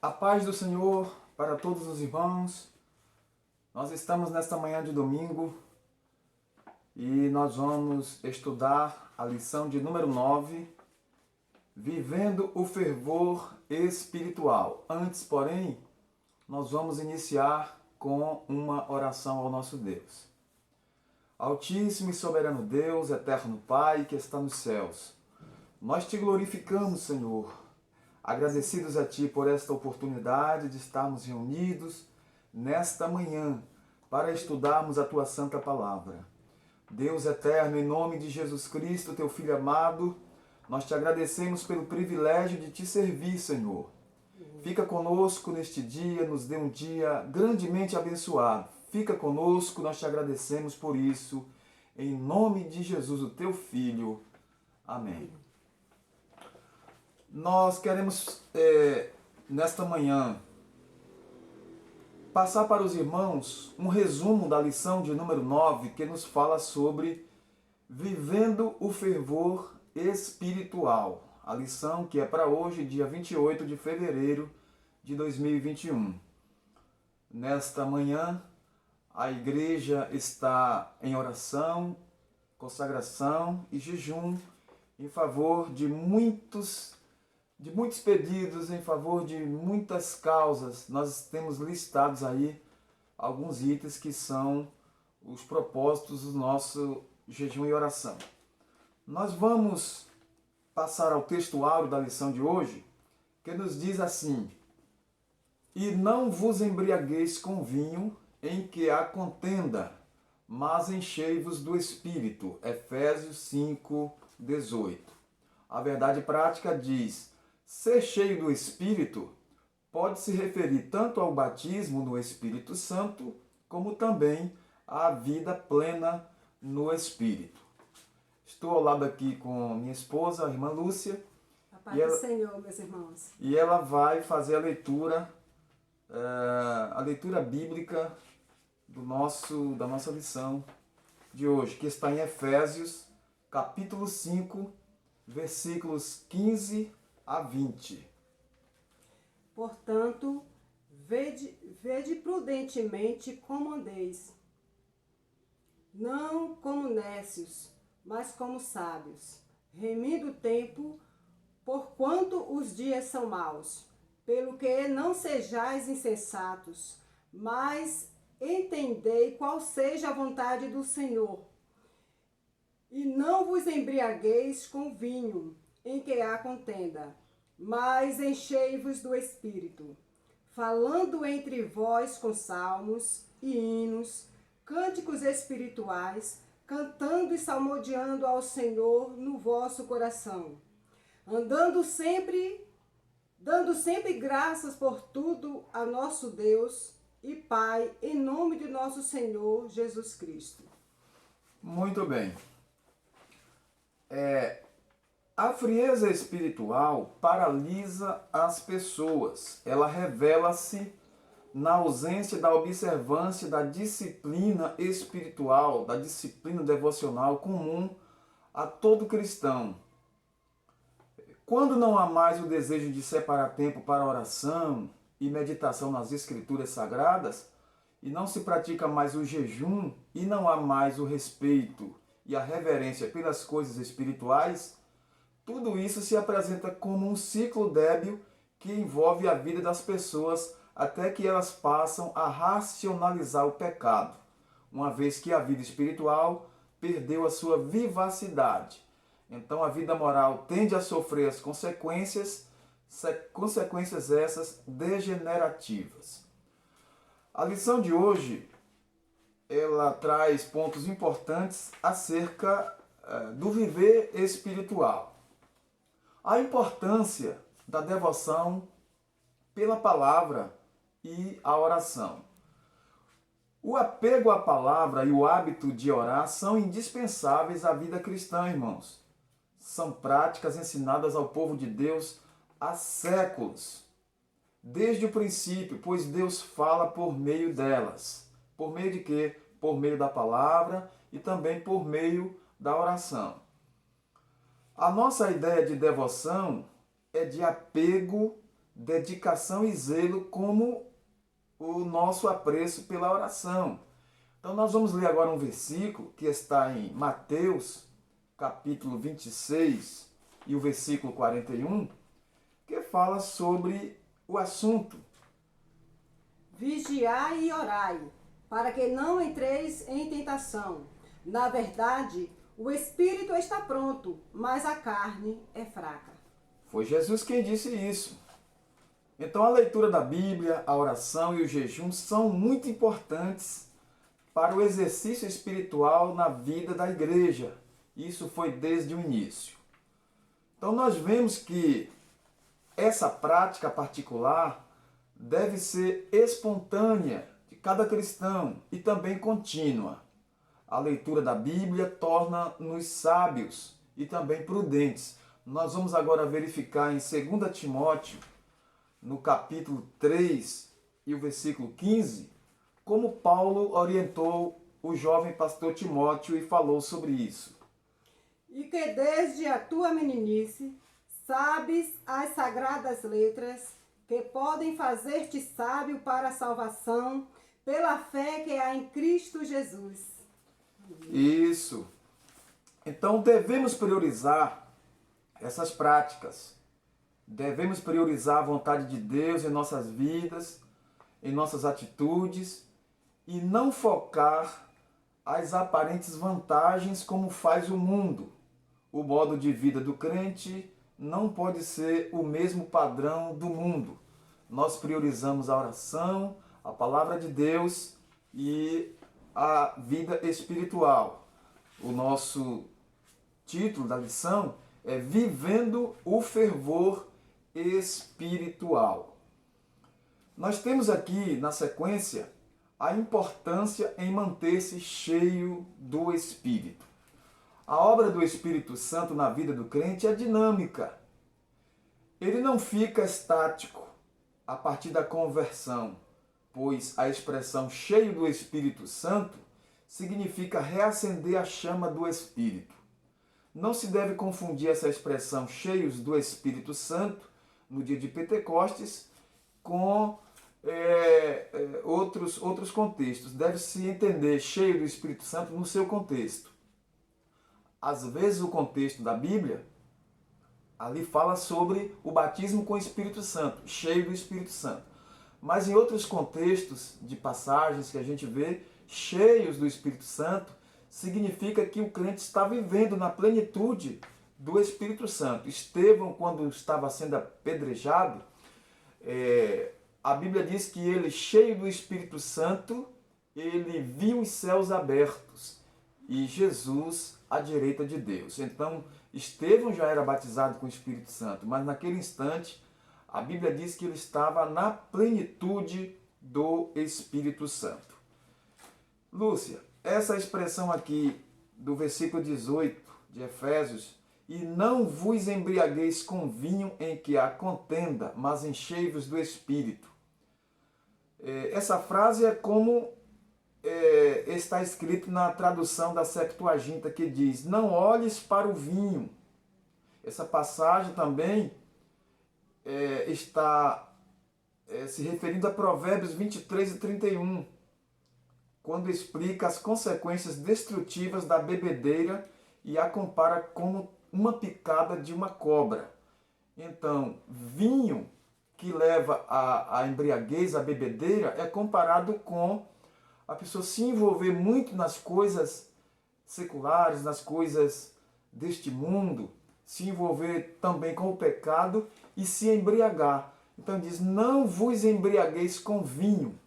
A paz do Senhor para todos os irmãos. Nós estamos nesta manhã de domingo e nós vamos estudar a lição de número 9, Vivendo o Fervor Espiritual. Antes, porém, nós vamos iniciar com uma oração ao nosso Deus. Altíssimo e soberano Deus, eterno Pai que está nos céus, nós te glorificamos, Senhor, agradecidos a Ti por esta oportunidade de estarmos reunidos nesta manhã para estudarmos a Tua Santa Palavra. Deus eterno, em nome de Jesus Cristo, Teu Filho amado, nós Te agradecemos pelo privilégio de Te servir, Senhor. Fica conosco neste dia, nos dê um dia grandemente abençoado. Fica conosco, nós Te agradecemos por isso. Em nome de Jesus, o Teu Filho. Amém. Nós queremos, nesta manhã, passar para os irmãos um resumo da lição de número 9, que nos fala sobre Vivendo o Fervor Espiritual. A lição que é para hoje, dia 28 de fevereiro de 2021. Nesta manhã, a igreja está em oração, consagração e jejum em favor de muitos pedidos, em favor de muitas causas. Nós temos listados aí alguns itens que são os propósitos do nosso jejum e oração. Nós vamos passar ao textuário da lição de hoje, que nos diz assim: E não vos embriagueis com vinho, em que há contenda, mas enchei-vos do Espírito. Efésios 5, 18. A verdade prática diz: ser cheio do Espírito pode se referir tanto ao batismo no Espírito Santo, como também à vida plena no Espírito. Estou ao lado aqui com minha esposa, a irmã Lúcia. A paz do Senhor, meus irmãos. E ela vai fazer a leitura bíblica da nossa lição de hoje, que está em Efésios, capítulo 5, versículos 15 a 20. Portanto, vede prudentemente como andeis, não como nécios, mas como sábios, remindo o tempo, porquanto os dias são maus. Pelo que não sejais insensatos, mas entendei qual seja a vontade do Senhor. E não vos embriagueis com vinho, em que há contenda, mas enchei-vos do Espírito, falando entre vós com salmos e hinos, cânticos espirituais, cantando e salmodiando ao Senhor no vosso coração, dando sempre graças por tudo a nosso Deus e Pai, em nome de nosso Senhor Jesus Cristo. Muito bem. A frieza espiritual paralisa as pessoas. Ela revela-se na ausência da observância da disciplina espiritual, da disciplina devocional comum a todo cristão. Quando não há mais o desejo de separar tempo para oração e meditação nas Escrituras Sagradas, e não se pratica mais o jejum, e não há mais o respeito e a reverência pelas coisas espirituais, tudo isso se apresenta como um ciclo débil que envolve a vida das pessoas até que elas passam a racionalizar o pecado, uma vez que a vida espiritual perdeu a sua vivacidade. Então a vida moral tende a sofrer as consequências essas degenerativas. A lição de hoje, ela traz pontos importantes acerca do viver espiritual. A importância da devoção pela palavra e a oração. O apego à palavra e o hábito de orar são indispensáveis à vida cristã, irmãos. São práticas ensinadas ao povo de Deus há séculos, desde o princípio, pois Deus fala por meio delas. Por meio de quê? Por meio da palavra e também por meio da oração. A nossa ideia de devoção é de apego dedicação e zelo como o nosso apreço pela oração. Então nós vamos ler agora um versículo que está em Mateus, capítulo 26 e o versículo 41, que fala sobre o assunto. Vigiai e orai, para que não entreis em tentação. Na verdade, o espírito está pronto, mas a carne é fraca. Foi Jesus quem disse isso. Então a leitura da Bíblia, a oração e o jejum são muito importantes para o exercício espiritual na vida da igreja. Isso foi desde o início. Então nós vemos que essa prática particular deve ser espontânea de cada cristão e também contínua. A leitura da Bíblia torna-nos sábios e também prudentes. Nós vamos agora verificar em 2 Timóteo, no capítulo 3 e o versículo 15, como Paulo orientou o jovem pastor Timóteo e falou sobre isso. E que desde a tua meninice sabes as sagradas letras que podem fazer-te sábio para a salvação pela fé que há em Cristo Jesus. Isso. Então devemos priorizar essas práticas. Devemos priorizar a vontade de Deus em nossas vidas, em nossas atitudes e não focar as aparentes vantagens como faz o mundo. O modo de vida do crente não pode ser o mesmo padrão do mundo. Nós priorizamos a oração, a palavra de Deus e a vida espiritual. O nosso título da lição é Vivendo o Fervor Espiritual. Nós temos aqui, na sequência, a importância em manter-se cheio do Espírito. A obra do Espírito Santo na vida do crente é dinâmica. Ele não fica estático a partir da conversão, pois a expressão cheio do Espírito Santo significa reacender a chama do Espírito. Não se deve confundir essa expressão cheios do Espírito Santo no dia de Pentecostes com outros contextos. Deve-se entender cheio do Espírito Santo no seu contexto. Às vezes o contexto da Bíblia ali fala sobre o batismo com o Espírito Santo, cheio do Espírito Santo. Mas em outros contextos de passagens que a gente vê, cheios do Espírito Santo, significa que o crente está vivendo na plenitude do Espírito Santo. Estevão, quando estava sendo apedrejado, a Bíblia diz que ele, cheio do Espírito Santo, ele viu os céus abertos e Jesus à direita de Deus. Então, Estevão já era batizado com o Espírito Santo, mas naquele instante, a Bíblia diz que ele estava na plenitude do Espírito Santo. Lúcia, essa expressão aqui do versículo 18 de Efésios, e não vos embriagueis com vinho em que há contenda, mas enchei-vos do Espírito. Essa frase é como está escrito na tradução da Septuaginta, que diz, não olhes para o vinho. Essa passagem também está se referindo a Provérbios 23 e 31, quando explica as consequências destrutivas da bebedeira e a compara como uma picada de uma cobra. Então, vinho que leva à embriaguez, à bebedeira, é comparado com a pessoa se envolver muito nas coisas seculares, nas coisas deste mundo, se envolver também com o pecado e se embriagar. Então diz, não vos embriagueis com vinho,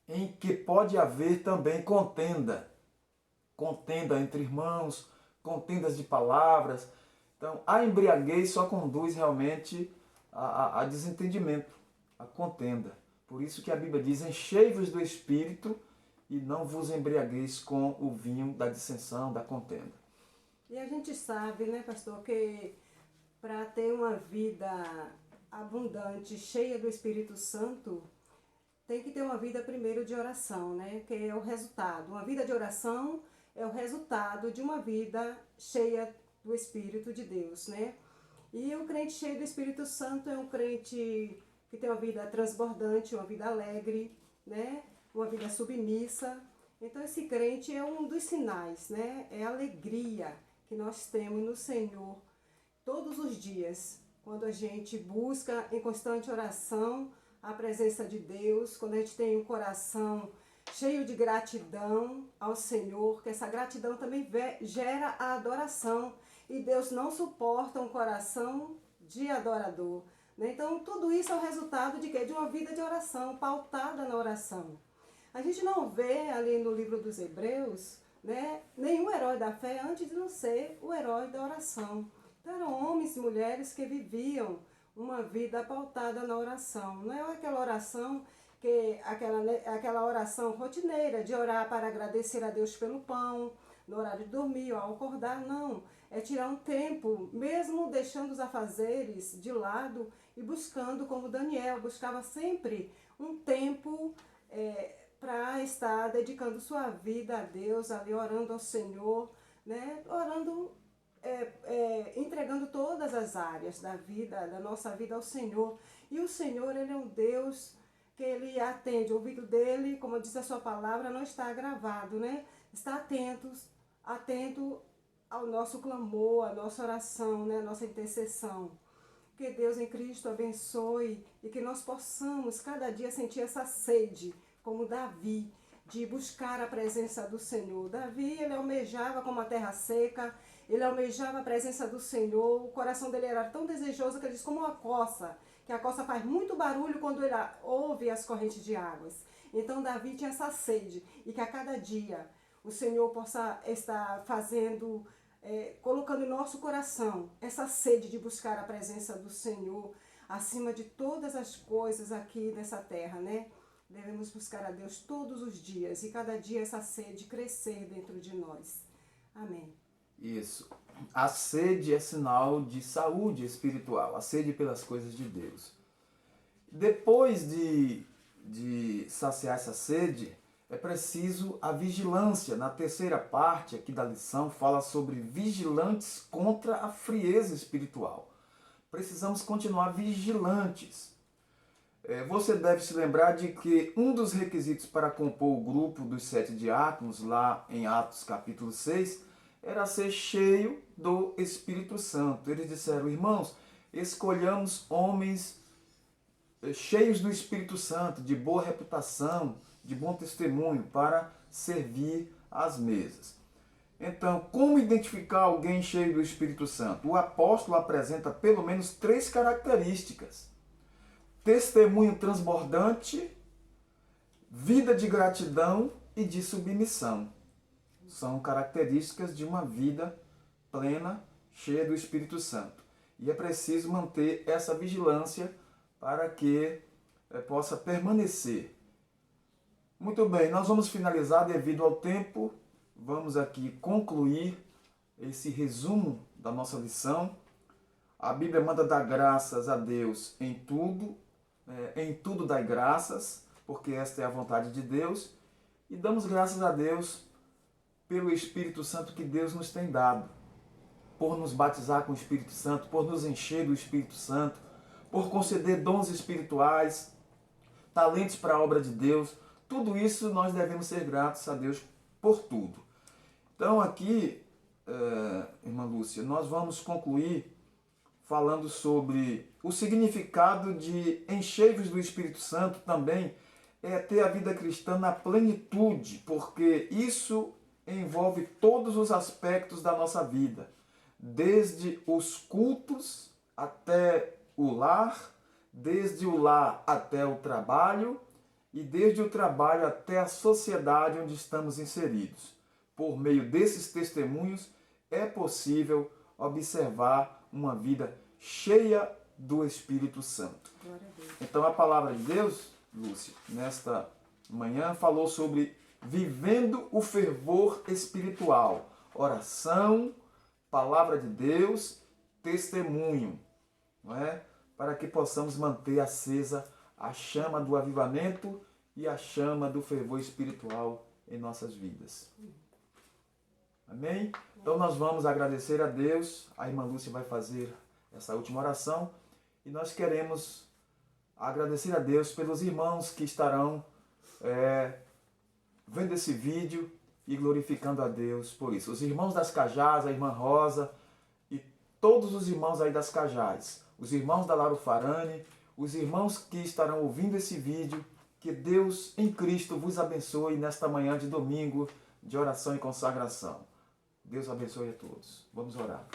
em que pode haver também contenda. Contenda entre irmãos, contendas de palavras. Então, a embriaguez só conduz realmente a desentendimento, a contenda. Por isso que a Bíblia diz, enchei-vos do Espírito e não vos embriagueis com o vinho da dissensão, da contenda. E a gente sabe, né, pastor, que para ter uma vida abundante, cheia do Espírito Santo, tem que ter uma vida primeiro de oração, né, que é o resultado. Uma vida de oração é o resultado de uma vida cheia do Espírito de Deus, né? E o crente cheio do Espírito Santo é um crente que tem uma vida transbordante, uma vida alegre, né? Uma vida submissa. Então esse crente é um dos sinais, né? É a alegria que nós temos no Senhor todos os dias, quando a gente busca em constante oração a presença de Deus, quando a gente tem um coração cheio de gratidão ao Senhor, que essa gratidão também gera a adoração, e Deus não suporta um coração de adorador, né? Então tudo isso é o resultado de quê? De uma vida de oração, pautada na oração. A gente não vê ali no livro dos Hebreus, né, nenhum herói da fé antes de não ser o herói da oração. Então, eram homens e mulheres que viviam uma vida pautada na oração. Não é aquela oração aquela oração rotineira de orar para agradecer a Deus pelo pão, no horário de dormir ou ao acordar, não. É tirar um tempo, mesmo deixando os afazeres de lado e buscando, como Daniel, buscava sempre um tempo para estar dedicando sua vida a Deus, ali orando ao Senhor, né? Orando, entregando todas as áreas da vida, da nossa vida ao Senhor. E o Senhor, Ele é um Deus que Ele atende, o ouvido dele, como diz a sua palavra, não está agravado, né? Está atento ao nosso clamor, à nossa oração, né? À nossa intercessão. Que Deus em Cristo abençoe e que nós possamos cada dia sentir essa sede, como Davi, de buscar a presença do Senhor. Davi, ele almejava como a terra seca, ele almejava a presença do Senhor, o coração dele era tão desejoso que ele diz como uma coça, que a coça faz muito barulho quando ele ouve as correntes de águas. Então Davi tinha essa sede, e que a cada dia o Senhor possa estar fazendo, colocando em nosso coração essa sede de buscar a presença do Senhor, acima de todas as coisas aqui nessa terra, né? Devemos buscar a Deus todos os dias e cada dia essa sede crescer dentro de nós. Amém. Isso. A sede é sinal de saúde espiritual, a sede pelas coisas de Deus. Depois de saciar essa sede, é preciso a vigilância. Na terceira parte aqui da lição fala sobre vigilantes contra a frieza espiritual. Precisamos continuar vigilantes. Você deve se lembrar de que um dos requisitos para compor o grupo dos 7 diáconos, lá em Atos capítulo 6, era ser cheio do Espírito Santo. Eles disseram: irmãos, escolhamos homens cheios do Espírito Santo, de boa reputação, de bom testemunho, para servir às mesas. Então, como identificar alguém cheio do Espírito Santo? O apóstolo apresenta pelo menos 3 características: testemunho transbordante, vida de gratidão e de submissão. São características de uma vida plena, cheia do Espírito Santo. E é preciso manter essa vigilância para que possa permanecer. Muito bem, nós vamos finalizar devido ao tempo. Vamos aqui concluir esse resumo da nossa lição. A Bíblia manda dar graças a Deus em tudo dai graças, porque esta é a vontade de Deus. E damos graças a Deus pelo Espírito Santo que Deus nos tem dado, por nos batizar com o Espírito Santo, por nos encher do Espírito Santo, por conceder dons espirituais, talentos para a obra de Deus. Tudo isso nós devemos ser gratos a Deus por tudo. Então aqui, irmã Lúcia, nós vamos concluir falando sobre o significado de encheios do Espírito Santo. Também é ter a vida cristã na plenitude, porque isso envolve todos os aspectos da nossa vida, desde os cultos até o lar, desde o lar até o trabalho e desde o trabalho até a sociedade onde estamos inseridos. Por meio desses testemunhos é possível observar uma vida cheia do Espírito Santo. Então a palavra de Deus, Lúcia, nesta manhã falou sobre vivendo o fervor espiritual, oração, palavra de Deus, testemunho, não é? Para que possamos manter acesa a chama do avivamento e a chama do fervor espiritual em nossas vidas. Amém? Então nós vamos agradecer a Deus. A irmã Lúcia vai fazer essa última oração. E nós queremos agradecer a Deus pelos irmãos que estarão vendo esse vídeo e glorificando a Deus por isso. Os irmãos das Cajás, a irmã Rosa e todos os irmãos aí das Cajás, os irmãos da Lauro Farani, os irmãos que estarão ouvindo esse vídeo, que Deus em Cristo vos abençoe nesta manhã de domingo de oração e consagração. Deus abençoe a todos. Vamos orar.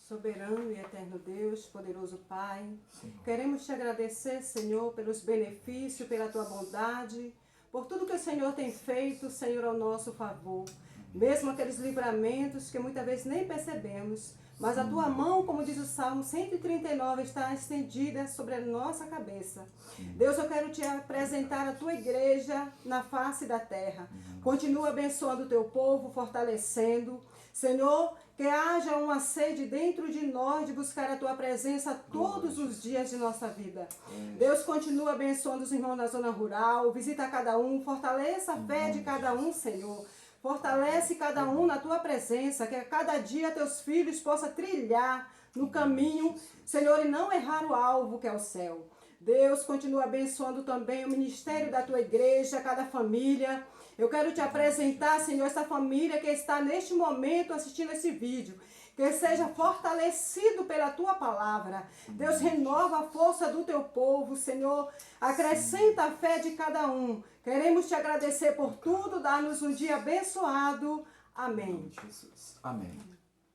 Soberano e eterno Deus, poderoso Pai, Senhor. queremos te agradecer, Senhor, pelos benefícios, pela tua bondade, por tudo que o Senhor tem feito, Senhor, ao nosso favor. Mesmo aqueles livramentos que muitas vezes nem percebemos, mas a tua mão, como diz o Salmo 139, está estendida sobre a nossa cabeça. Deus, eu quero te apresentar a tua igreja na face da terra. Continua abençoando o teu povo, fortalecendo. Senhor, que haja uma sede dentro de nós de buscar a tua presença todos os dias de nossa vida. Deus, continua abençoando os irmãos na zona rural, visita cada um, fortaleça a fé de cada um, Senhor. Fortalece cada um na tua presença, que a cada dia teus filhos possam trilhar no caminho, Senhor, e não errar o alvo que é o céu. Deus, continua abençoando também o ministério da tua igreja, cada família. Eu quero te apresentar, Senhor, essa família que está neste momento assistindo esse vídeo. Que seja fortalecido pela tua palavra. Deus, renova a força do teu povo, Senhor. Acrescenta a fé de cada um. Queremos te agradecer por tudo, dar-nos um dia abençoado. Amém. Em nome de Jesus. Amém.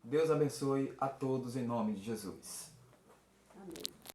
Deus abençoe a todos em nome de Jesus.